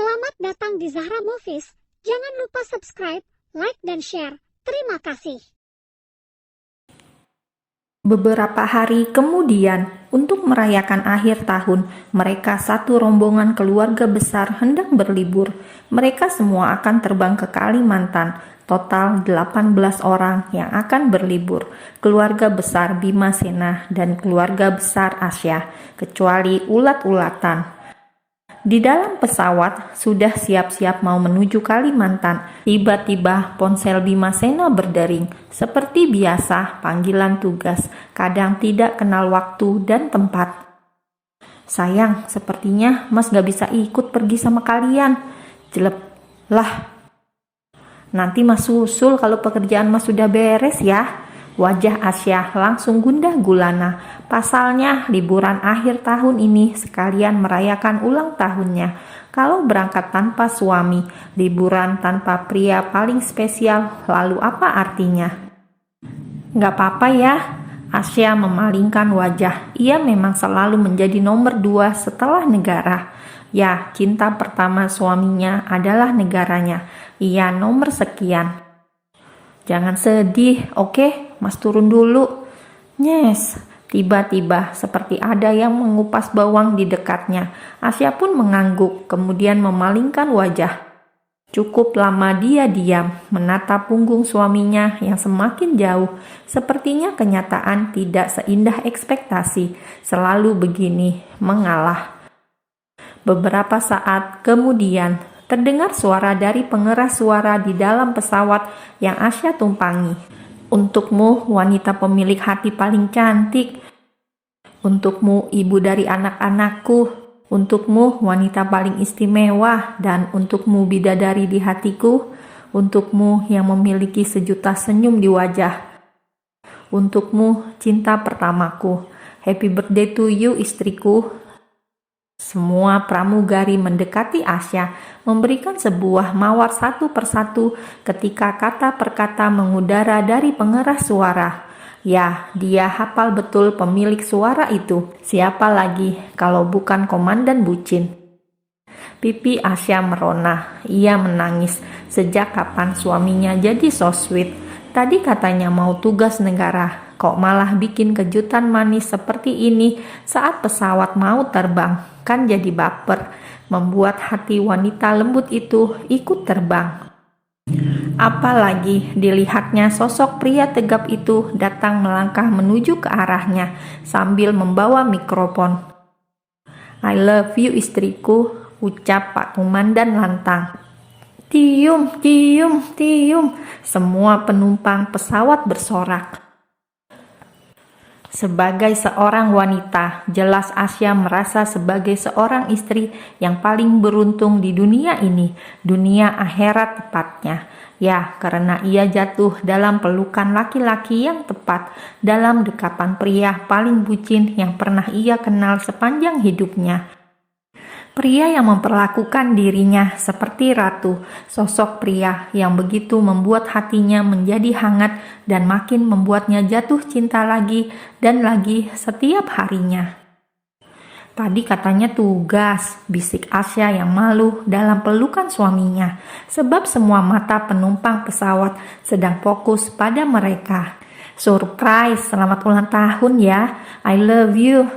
Selamat datang di Zahra Movies. Jangan lupa subscribe, like, dan share. Terima kasih. Beberapa hari kemudian, untuk merayakan akhir tahun, mereka satu rombongan keluarga besar hendak berlibur. Mereka semua akan terbang ke Kalimantan. Total 18 orang yang akan berlibur. Keluarga besar Bima Sena dan keluarga besar Asya, kecuali ulat-ulatan. Di dalam pesawat sudah siap-siap mau menuju Kalimantan. Tiba-tiba ponsel Bima Sena berdering. Seperti biasa, panggilan tugas. Kadang tidak kenal waktu dan tempat. Sayang, sepertinya Mas gak bisa ikut pergi sama kalian. Jelek. Lah, nanti Mas susul kalau pekerjaan Mas sudah beres ya. Wajah Asya langsung gundah gulana. Pasalnya liburan akhir tahun ini sekalian merayakan ulang tahunnya. Kalau berangkat tanpa suami, liburan tanpa pria paling spesial, lalu apa artinya? Gak apa-apa ya. Asya memalingkan wajah. Ia memang selalu menjadi nomor 2 setelah negara. Ya, cinta pertama suaminya adalah negaranya. Ia nomor sekian. Jangan sedih, oke? Mas turun dulu. Nyes, tiba-tiba seperti ada yang mengupas bawang di dekatnya. Asya pun mengangguk, kemudian memalingkan wajah. Cukup lama dia diam, menatap punggung suaminya yang semakin jauh. Sepertinya kenyataan tidak seindah ekspektasi. Selalu begini, mengalah. Beberapa saat kemudian, terdengar suara dari pengeras suara di dalam pesawat yang Asya tumpangi. Untukmu, wanita pemilik hati paling cantik. Untukmu, ibu dari anak-anakku. Untukmu, wanita paling istimewa. Dan untukmu, bidadari di hatiku. Untukmu yang memiliki sejuta senyum di wajah. Untukmu, cinta pertamaku. Happy birthday to you, istriku. Semua pramugari mendekati Asya, memberikan sebuah mawar satu persatu ketika kata per kata mengudara dari pengeras suara. Ya, dia hafal betul pemilik suara itu. Siapa lagi kalau bukan Komandan Bucin? Pipi Asya merona. Ia menangis. Sejak kapan suaminya jadi so sweet? Tadi katanya mau tugas negara. Kok malah bikin kejutan manis seperti ini saat pesawat mau terbang? Kan jadi baper, membuat hati wanita lembut itu ikut terbang. Apalagi dilihatnya sosok pria tegap itu datang melangkah menuju ke arahnya sambil membawa mikrofon. I love you istriku, ucap Pak Komandan lantang. Tium, tium, tium, semua penumpang pesawat bersorak. Sebagai seorang wanita, jelas Asya merasa sebagai seorang istri yang paling beruntung di dunia ini, dunia akhirat tepatnya. Ya, karena ia jatuh dalam pelukan laki-laki yang tepat, dalam dekapan pria paling bucin yang pernah ia kenal sepanjang hidupnya. Pria yang memperlakukan dirinya seperti ratu, sosok pria yang begitu membuat hatinya menjadi hangat dan makin membuatnya jatuh cinta lagi dan lagi setiap harinya. Tadi katanya tugas, bisik Asya yang malu dalam pelukan suaminya, sebab semua mata penumpang pesawat sedang fokus pada mereka. Surprise, selamat ulang tahun ya, I love you.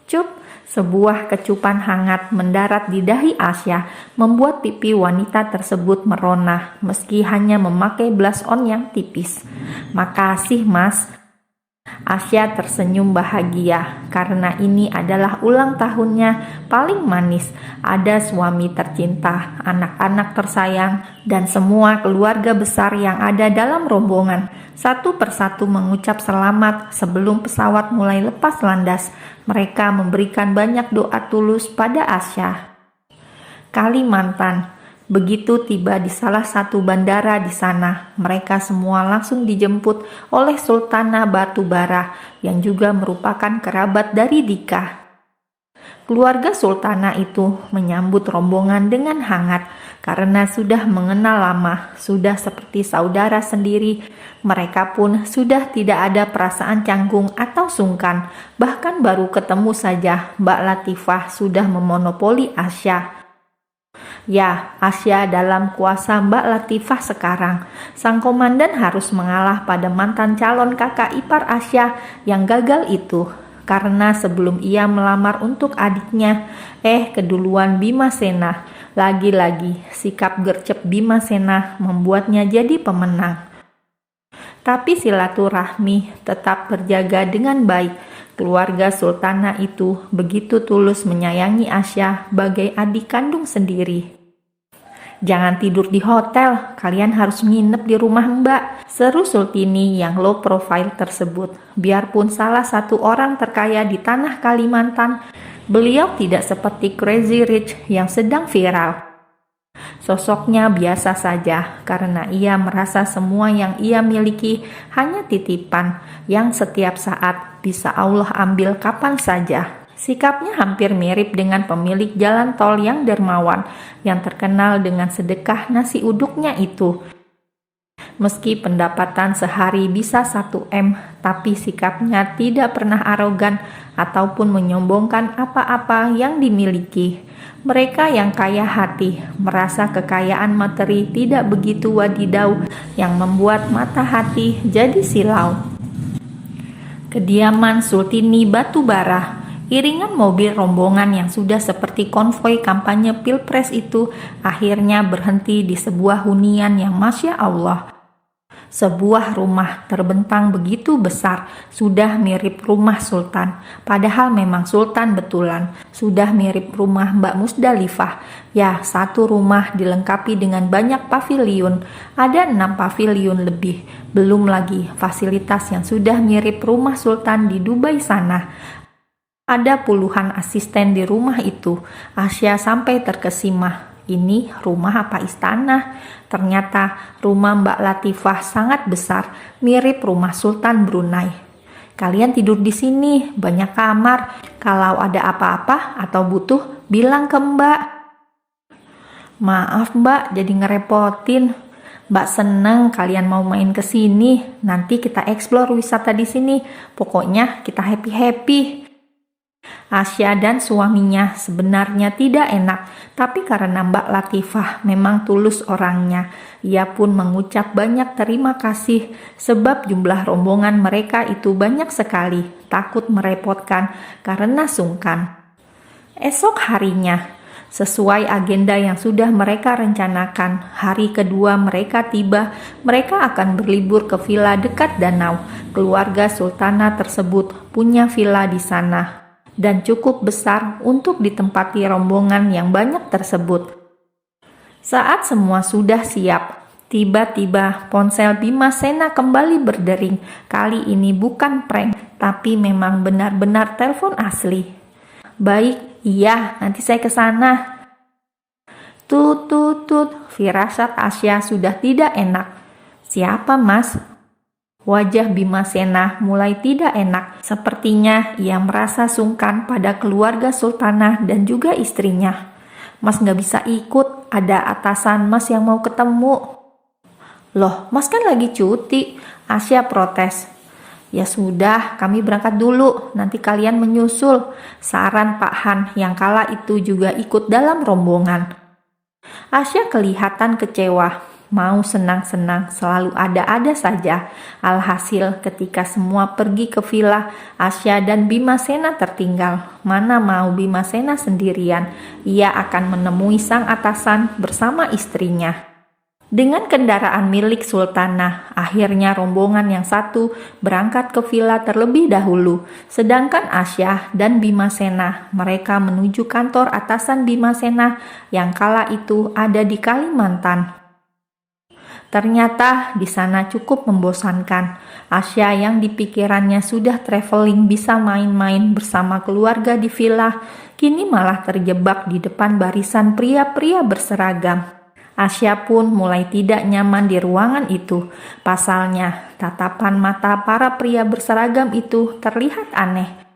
Cup. Sebuah kecupan hangat mendarat di dahi Asya, membuat pipi wanita tersebut merona meski hanya memakai blush on yang tipis. Makasih mas. Asya tersenyum bahagia karena ini adalah ulang tahunnya paling manis. Ada suami tercinta, anak-anak tersayang, dan semua keluarga besar yang ada dalam rombongan. Satu persatu mengucap selamat sebelum pesawat mulai lepas landas. Mereka memberikan banyak doa tulus pada Asya. Kalimantan. Begitu tiba di salah satu bandara di sana, mereka semua langsung dijemput oleh Sultana Batubara yang juga merupakan kerabat dari Dika. Keluarga Sultana itu menyambut rombongan dengan hangat karena sudah mengenal lama, sudah seperti saudara sendiri. Mereka pun sudah tidak ada perasaan canggung atau sungkan. Bahkan baru ketemu saja Mbak Latifah sudah memonopoli Asya. Ya, Asya dalam kuasa Mbak Latifah sekarang. Sang komandan harus mengalah pada mantan calon kakak ipar Asya yang gagal itu. Karena sebelum ia melamar untuk adiknya, keduluan Bimasena. Lagi-lagi, sikap gercep Bimasena membuatnya jadi pemenang. Tapi silaturahmi tetap terjaga dengan baik. Keluarga Sultana itu begitu tulus menyayangi Asya bagai adik kandung sendiri. "Jangan tidur di hotel, kalian harus nginep di rumah Mbak," seru Sultini yang low profile tersebut. Biarpun salah satu orang terkaya di tanah Kalimantan, beliau tidak seperti Crazy Rich yang sedang viral. Sosoknya biasa saja karena ia merasa semua yang ia miliki hanya titipan yang setiap saat bisa Allah ambil kapan saja. Sikapnya hampir mirip dengan pemilik jalan tol yang dermawan yang terkenal dengan sedekah nasi uduknya itu. Meski pendapatan sehari bisa 1 M, tapi sikapnya tidak pernah arogan ataupun menyombongkan apa-apa yang dimiliki. Mereka yang kaya hati merasa kekayaan materi tidak begitu wadidau yang membuat mata hati jadi silau. Kediaman Sultini Batubara, iringan mobil rombongan yang sudah seperti konvoi kampanye Pilpres itu akhirnya berhenti di sebuah hunian yang Masya Allah. Sebuah rumah terbentang begitu besar, sudah mirip rumah Sultan. Padahal memang Sultan betulan, sudah mirip rumah Mbak Musdalifah. Ya, satu rumah dilengkapi dengan banyak paviliun, ada 6 paviliun lebih. Belum lagi fasilitas yang sudah mirip rumah Sultan di Dubai sana. Ada puluhan asisten di rumah itu. Asya sampai terkesima. Ini rumah apa istana? Ternyata rumah Mbak Latifah sangat besar, mirip rumah Sultan Brunei. "Kalian tidur di sini, banyak kamar. Kalau ada apa-apa atau butuh, bilang ke Mbak." "Maaf Mbak, jadi ngerepotin. Mbak seneng kalian mau main ke sini. Nanti kita explore wisata di sini. Pokoknya kita happy-happy." Asya dan suaminya sebenarnya tidak enak, tapi karena Mbak Latifah memang tulus orangnya, ia pun mengucap banyak terima kasih sebab jumlah rombongan mereka itu banyak sekali, takut merepotkan karena sungkan. Esok harinya, sesuai agenda yang sudah mereka rencanakan, hari kedua mereka tiba, mereka akan berlibur ke villa dekat danau. Keluarga Sultana tersebut punya villa di sana dan cukup besar untuk ditempati rombongan yang banyak tersebut. Saat semua sudah siap, tiba-tiba ponsel Bimasena kembali berdering. Kali ini bukan prank, tapi memang benar-benar telepon asli. "Baik, iya, nanti saya ke sana." Tut, tut, tut, firasat Asya sudah tidak enak. "Siapa Mas?" Wajah Bimasena mulai tidak enak. Sepertinya ia merasa sungkan pada keluarga Sultanah dan juga istrinya. "Mas gak bisa ikut, ada atasan Mas yang mau ketemu." "Loh, Mas kan lagi cuti," Asya protes. "Ya sudah, kami berangkat dulu, nanti kalian menyusul," saran Pak Han yang kala itu juga ikut dalam rombongan. Asya kelihatan kecewa. Mau senang-senang selalu ada-ada saja. Alhasil ketika semua pergi ke villa, Asya dan Bimasena tertinggal. Mana mau Bimasena sendirian, ia akan menemui sang atasan bersama istrinya. Dengan kendaraan milik Sultanah, akhirnya rombongan yang satu berangkat ke villa terlebih dahulu. Sedangkan Asya dan Bimasena, mereka menuju kantor atasan Bimasena yang kala itu ada di Kalimantan. Ternyata di sana cukup membosankan. Asya yang di pikirannya sudah traveling bisa main-main bersama keluarga di villa, kini malah terjebak di depan barisan pria-pria berseragam. Asya pun mulai tidak nyaman di ruangan itu. Pasalnya, tatapan mata para pria berseragam itu terlihat aneh.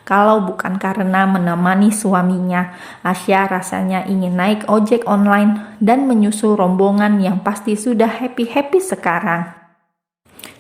Kalau bukan karena menemani suaminya, Asya rasanya ingin naik ojek online dan menyusul rombongan yang pasti sudah happy-happy sekarang.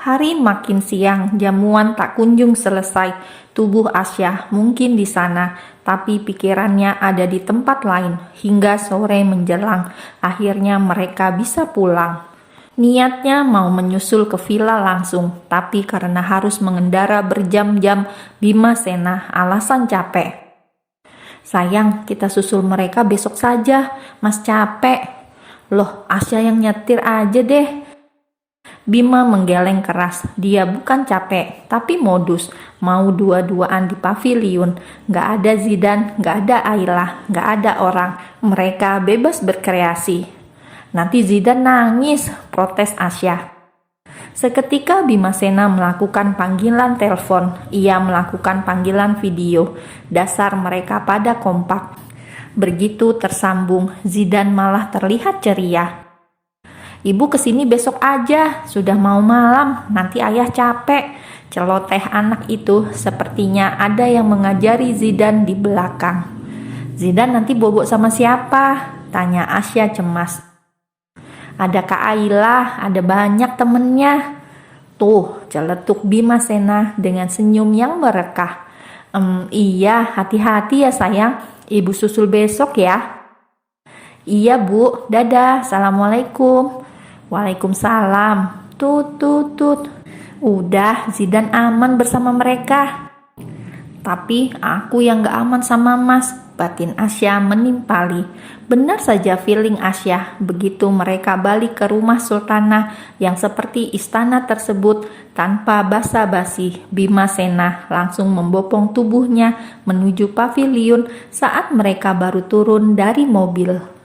Hari makin siang, jamuan tak kunjung selesai. Tubuh Asya mungkin di sana, tapi pikirannya ada di tempat lain. Hingga sore menjelang, akhirnya mereka bisa pulang. Niatnya mau menyusul ke villa langsung, tapi karena harus mengendara berjam-jam, Bimasena alasan capek. Sayang, kita susul mereka besok saja, Mas capek. Loh, Asya yang nyetir aja deh. Bima menggeleng keras. Dia bukan capek, tapi modus. Mau dua-duaan di pavilion. Gak ada Zidan, gak ada Ayla, gak ada orang. Mereka bebas berkreasi. Nanti Zidan nangis, protes Asya. Seketika Bimasena melakukan panggilan telepon. Ia melakukan panggilan video. Dasar mereka pada kompak. Begitu tersambung, Zidan malah terlihat ceria. Ibu kesini besok aja, sudah mau malam, nanti ayah capek. Celoteh anak itu sepertinya ada yang mengajari Zidan di belakang. Zidan nanti bobok sama siapa? Tanya Asya cemas. Ada Kak Ayla, ada banyak temennya. Tuh, celetuk Bimasena dengan senyum yang merekah. Iya, hati-hati ya sayang, ibu susul besok ya. Iya bu, dadah, assalamualaikum. Waalaikumsalam. Tut. Udah, Zidan aman bersama mereka. Tapi aku yang gak aman sama Mas, batin Asya menimpali. Benar saja feeling Asya, begitu mereka balik ke rumah Sultanah yang seperti istana tersebut, tanpa basa-basi, Bimasena langsung membopong tubuhnya menuju pavilion saat mereka baru turun dari mobil.